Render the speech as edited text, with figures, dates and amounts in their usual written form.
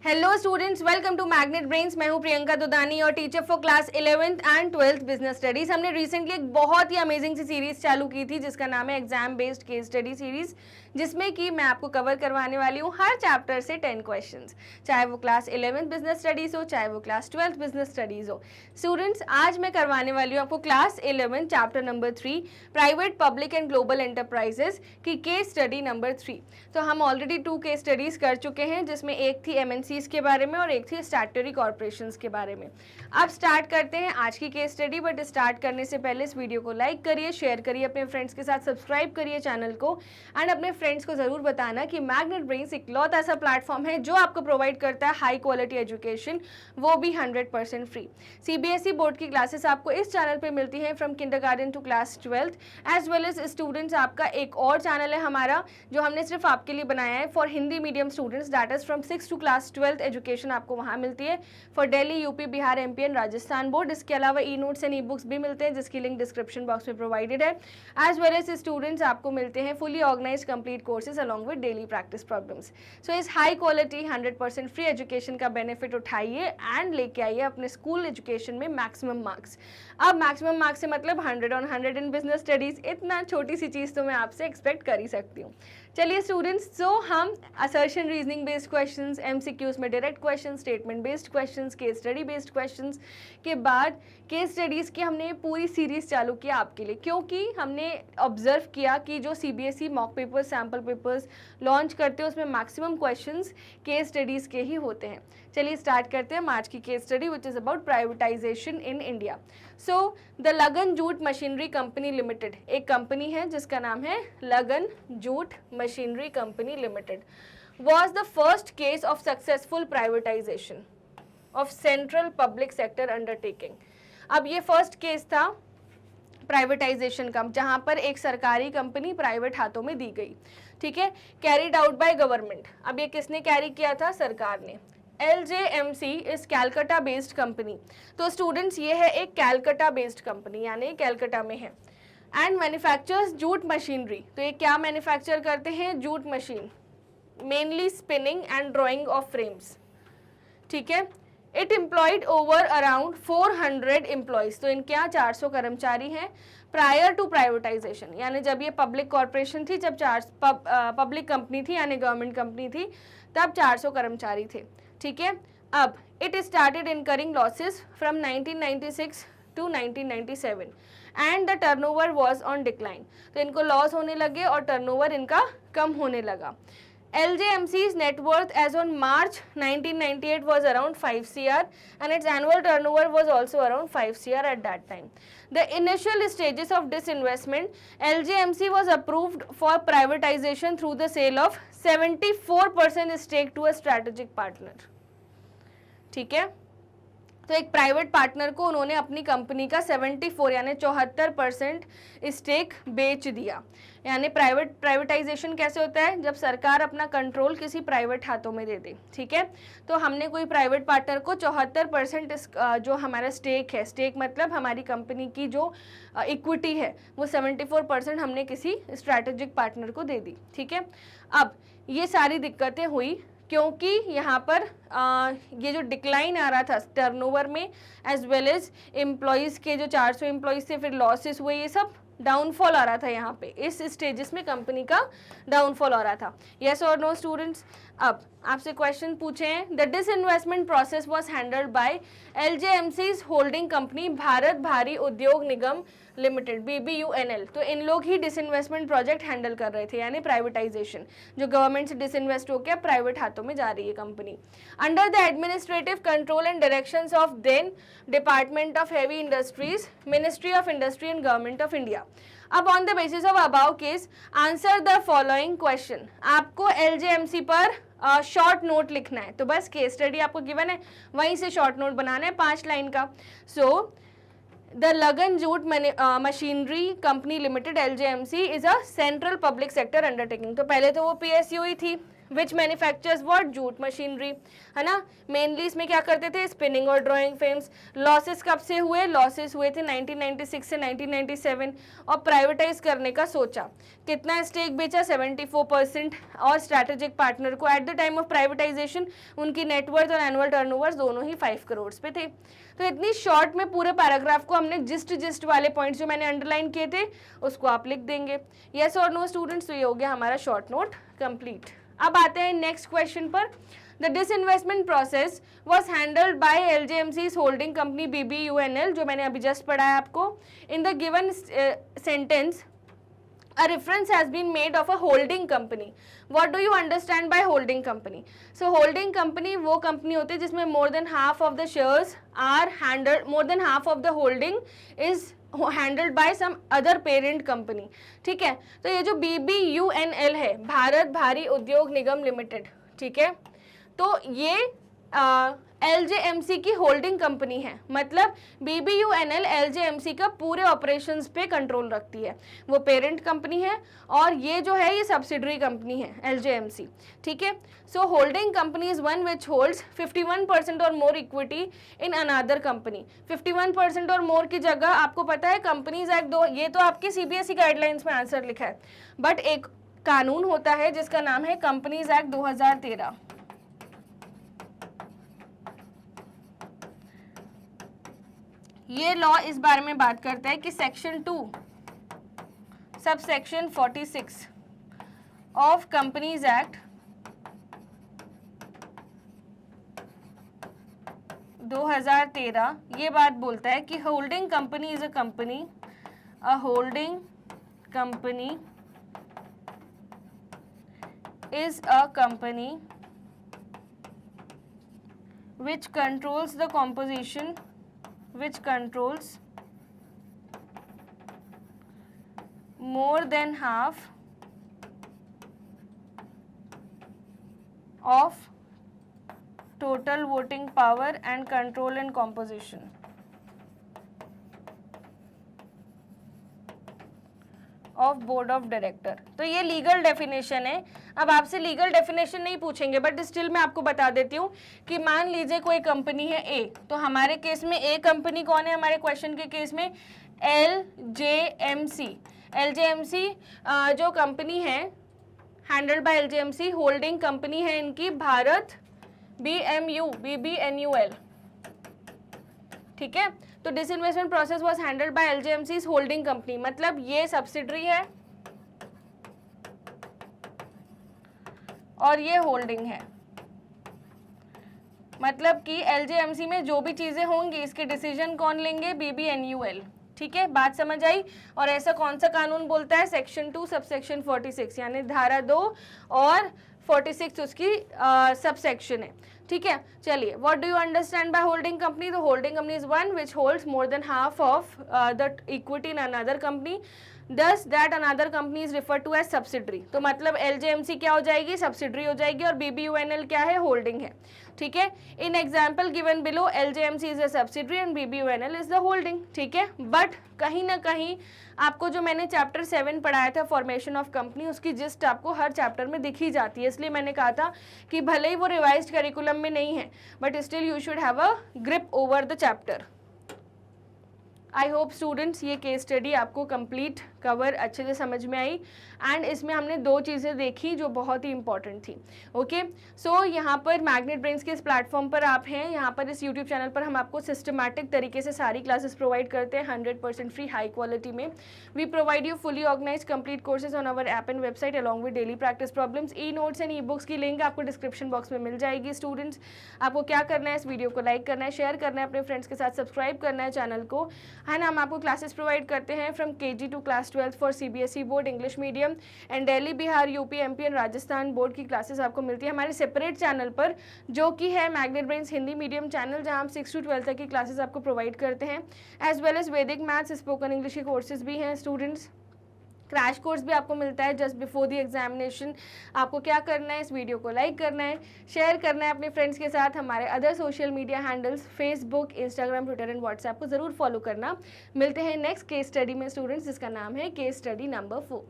Hello students, welcome to magnet brains. मैं हूं प्रियंका दुदानी और teacher for class 11th and 12th business studies. हमने recently एक बहुत ही अमेजिंग सी सीरीज चालू की थी जिसका नाम है exam based case study series, जिसमें कि मैं आपको कवर करवाने वाली हूं हर चैप्टर से 10 क्वेश्चंस, चाहे वो क्लास 11th बिजनेस स्टडीज हो, चाहे वो क्लास 12th बिजनेस स्टडीज हो। स्टूडेंट्स, आज मैं करवाने वाली हूँ आपको class 11 chapter number 3 private public and global enterprises की केस स्टडी नंबर 3। तो हम ऑलरेडी 2 केस स्टडीज कर चुके हैं, जिसमें एक थी एमएनसीज के बारे में और एक थी स्टैट्यूटरी कॉर्पोरेशंस के बारे में। अब स्टार्ट करते हैं आज की केस स्टडी, बट स्टार्ट करने से पहले इस वीडियो को लाइक करिए, शेयर करिए अपने फ्रेंड्स के साथ, सब्सक्राइब करिए चैनल को एंड अपने फ्रेंड्स को जरूर बताना कि मैग्नेट ब्रेन्स इकलौता ऐसा प्लेटफॉर्म है जो आपको प्रोवाइड करता है हाई क्वालिटी एजुकेशन, वो भी 100% फ्री। सीबीएसई बोर्ड की क्लासेस आपको इस चैनल पे मिलती हैं from kindergarten to class 12th as well as students. आपका एक और चैनल है हमारा जो हमने सिर्फ आपके लिए बनाया है for Hindi medium students, that is from 6 to class 12th education आपको वहाँ मिलती है for Delhi, UP, Bihar, MP and Rajasthan board. इसके अलावा e notes and e books भी मिलते हैं जिसकी लिंक डिस्क्रिप्शन बॉक्स में प्रोवाइडेड है। एज वेल एज स्टूडेंट्स आपको मिलते हैं fully organise complete courses along with daily practice problems. So इस हाई क्वालिटी 100% फ्री एजुकेशन का बेनिफिट उठाइए एंड लेके आइए अपने स्कूल एजुकेशन में मैक्सिमम मार्क्स। अब मैक्सिमम मार्क्स से मतलब 100 on 100 इन बिजनेस स्टडीज, इतना छोटी सी चीज़ तो मैं आपसे एक्सपेक्ट कर ही सकती हूँ। चलिए स्टूडेंट्स, सो हम assertion reasoning based questions, MCQs में direct questions, statement based questions, case study based questions के बाद केस स्टडीज़ की हमने पूरी सीरीज़ चालू किया आपके लिए, क्योंकि हमने ऑब्जर्व किया कि जो CBSE mock papers, sample papers launch करते हैं उसमें मैक्सिमम क्वेश्चंस केस स्टडीज़ के ही होते हैं। चलिए स्टार्ट करते हैं आज की case study which is about privatisation in India. So the लगन जूट मशीनरी कंपनी लिमिटेड एक कंपनी है जिसका नाम है लगन jute machinery company limited was the first case of successful privatization of central public sector undertaking। अब ये first case था प्राइवेटाइजेशन का जहां पर एक सरकारी कंपनी प्राइवेट हाथों में दी गई, ठीक है, कैरिड आउट बाय गवर्नमेंट। अब ये किसने कैरी किया था? सरकार ने। LJMC is Calcutta based company. तो स्टूडेंट्स, ये है एक कैलकाटा बेस्ड कंपनी, यानी कैलकाटा में है एंड मैन्युफैक्चर्स जूट मशीनरी। तो ये क्या मैन्युफैक्चर करते हैं? Jute machine, mainly spinning and drying of frames, ठीक है। It employed over around 400 employees. तो इनके यहाँ 400 कर्मचारी हैं प्रायर टू प्राइवेटाइजेशन, यानी जब ये पब्लिक कॉर्पोरेशन थी, जब पब्लिक कंपनी थी यानी गवर्नमेंट कंपनी थी, तब 400 कर्मचारी थे, ठीक है। अब it started incurring losses from 1996 to 1997 and the turnover was on decline. तो इनको लॉस होने लगे और टर्नओवर इनका कम होने लगा। LJMC's net worth as on March 1998 was around 5 CR and its annual turnover was also around 5 CR at that time. The initial stages of disinvestment, LJMC was approved for privatization through the sale of 74% stake to a strategic partner, ठीक है। तो एक private partner को उन्होंने अपनी company का 74 यानी 74% stake बेच दिया। यानी प्राइवेटाइजेशन कैसे होता है? जब सरकार अपना कंट्रोल किसी प्राइवेट हाथों में दे दे, ठीक है। तो हमने कोई प्राइवेट पार्टनर को 74% जो हमारा स्टेक है, स्टेक मतलब हमारी कंपनी की जो इक्विटी है, वो 74% हमने किसी स्ट्रैटेजिक पार्टनर को दे दी, ठीक है। अब ये सारी दिक्कतें हुई क्योंकि यहाँ पर ये जो डिक्लाइन आ रहा था टर्नओवर में एज वेल एज एम्प्लॉयज़ के जो 400 एम्प्लॉयज़ थे, फिर लॉसेस हुए, ये सब डाउनफॉल आ रहा था यहाँ पे, इस स्टेजेस में कंपनी का डाउनफॉल आ रहा था। यस और नो स्टूडेंट्स? अब आपसे क्वेश्चन पूछे हैं, the disinvestment process was handled by LJMC's holding company Bharat भारी उद्योग निगम लिमिटेड, BBUNL। तो इन लोग ही डिसइन्वेस्टमेंट प्रोजेक्ट हैंडल कर रहे थे, यानी प्राइवेटाइजेशन, जो गवर्नमेंट से डिसइन्वेस्ट होकर प्राइवेट हाथों में जा रही है company, under the administrative control and directions of then department of heavy industries, ministry of industry and government of India. अब on the basis of above case answer the following question. आपको LJMC पर short note लिखना है, तो बस case study आपको given है, वहीं से शॉर्ट नोट बनाना है 5 लाइन का। सो द लगन jute machinery company limited LJMC is a central public sector undertaking. तो पहले तो वो PSU ही थी, विच मैन्युफैक्चर्स व्हाट, जूट मशीनरी, है ना। मेनली इसमें क्या करते थे, स्पिनिंग और ड्राइंग फ्रेम्स। लॉसेस कब से हुए, लॉसेस हुए थे 1996 से 1997, और प्राइवेटाइज करने का सोचा। कितना स्टेक बेचा, 74%, और स्ट्रैटेजिक पार्टनर को at the time of privatisation उनकी नेटवर्थ और एनुअल टर्नओवर्स दोनों ही 5 करोड़ पे थे। तो इतनी शॉर्ट में पूरे पैराग्राफ को हमने जिस्ट वाले पॉइंट्स जो मैंने अंडरलाइन किए थे उसको आप लिख देंगे। यस और नो स्टूडेंट्स, तो ये हो गया हमारा शॉर्ट नोट कंप्लीट। अब आते हैं नेक्स्ट क्वेश्चन पर। The disinvestment process was handled by LJMC's holding company BBUNL, जो मैंने अभी जस्ट पढ़ा है आपको। In the given sentence a reference has been made of a holding company. What do you understand by holding company? So holding company वो company होती है जिसमें more than half of the shares are handled, more than half of the holding is handled by some other parent company. ठीक है, तो ये जो BBUNL है, भारत भारी उद्योग निगम लिमिटेड, ठीक है, तो ये LJMC की होल्डिंग कंपनी है। मतलब BBUNL LJMC का पूरे ऑपरेशंस पे कंट्रोल रखती है, वो पेरेंट कंपनी है, और ये जो है ये सब्सिडरी कंपनी है LJMC, ठीक है। So holding company is one which holds 51% और more equity in another company. 51% और मोर की जगह आपको पता है कंपनीज एक्ट दो, ये तो आपकी CBSE गाइडलाइंस में आंसर लिखा है, बट एक कानून होता है जिसका नाम है कंपनीज एक्ट 2013। ये लॉ इस बारे में बात करता है कि section 2 sub section 46 of companies act 2013 ये बात बोलता है कि holding company is a company, a holding company is a company which controls the composition, which controls more than half of total voting power and control and composition of board of director. तो ये legal definition है। अब आपसे legal definition नहीं पूछेंगे, but still मैं आपको बता देती हूँ कि मान लीजिए कोई कंपनी है ए, तो हमारे केस में ए कंपनी कौन है, हमारे क्वेश्चन के केस में LJMC। LJMC जो कंपनी है handled by LJMC, holding company है इनकी भारत BBNUL, ठीक है। तो disinvestment process was handled by LJMC's holding company, मतलब ये सब्सिडरी है और ये होल्डिंग है। मतलब कि LJMC में जो भी चीजें होंगी इसके डिसीजन कौन लेंगे, BBNUL, ठीक है। बात समझ आई। और ऐसा कौन सा कानून बोलता है, सेक्शन 2 सबसेक्शन 46, यानी धारा 2 और 46 उसकी सबसेक्शन है, ठीक है। चलिए, what do you understand by holding company? तो holding company is one which holds more than half of the equity in another company, thus that another company is refer to as subsidiary. तो मतलब LJMC क्या हो जाएगी, subsidiary हो जाएगी, और BBUNL क्या है, होल्डिंग है, ठीक है। In example given below LJMC is a subsidiary and BBUNL is the holding, ठीक है। बट कहीं ना कहीं आपको जो मैंने चैप्टर 7 पढ़ाया था फॉर्मेशन ऑफ कंपनी, उसकी जिस्ट आपको हर चैप्टर में दिखी जाती है, इसलिए मैंने कहा था कि भले ही वो रिवाइज्ड करिकुलम में नहीं है, but still you should have a grip over the chapter. I hope students ये केस स्टडी आपको कंप्लीट कवर अच्छे से समझ में आई, एंड इसमें हमने दो चीज़ें देखी जो बहुत ही इंपॉर्टेंट थी। ओके, सो यहाँ पर मैग्नेट ब्रेन्स के इस प्लेटफॉर्म पर आप हैं, यहाँ पर इस यूट्यूब चैनल पर हम आपको सिस्टमैटिक तरीके से सारी क्लासेस प्रोवाइड करते हैं 100% फ्री हाई क्वालिटी में। We provide you fully organise complete courses on our app and website along with daily practice problems. E notes and e books की लिंक आपको डिस्क्रिप्शन बॉक्स में मिल जाएगी। स्टूडेंट्स, आपको क्या करना है, इस वीडियो को लाइक करना है, शेयर करना है अपने फ्रेंड्स के साथ, सब्सक्राइब करना है चैनल को, है ना। हम आपको क्लासेस प्रोवाइड करते हैं from KG to class 12 for CBSE board English medium and Delhi, Bihar, UP, MP and Rajasthan board की क्लासेस आपको मिलती है हमारे सेपरेट चैनल पर, जो कि है magnet brains Hindi medium channel, जहां हम 6 to 12 तक की क्लासेस आपको प्रोवाइड करते हैं, एज वेल एज वैदिक मैथ्स, स्पोकन इंग्लिश के कोर्सेज भी हैं। स्टूडेंट्स, क्रैश कोर्स भी आपको मिलता है जस्ट बिफोर द एग्जामिनेशन। आपको क्या करना है, इस वीडियो को लाइक करना है, शेयर करना है अपने फ्रेंड्स के साथ, हमारे other social media handles Facebook, Instagram, Twitter and WhatsApp को ज़रूर फॉलो करना। मिलते हैं नेक्स्ट केस स्टडी में स्टूडेंट्स, जिसका नाम है केस स्टडी नंबर 4।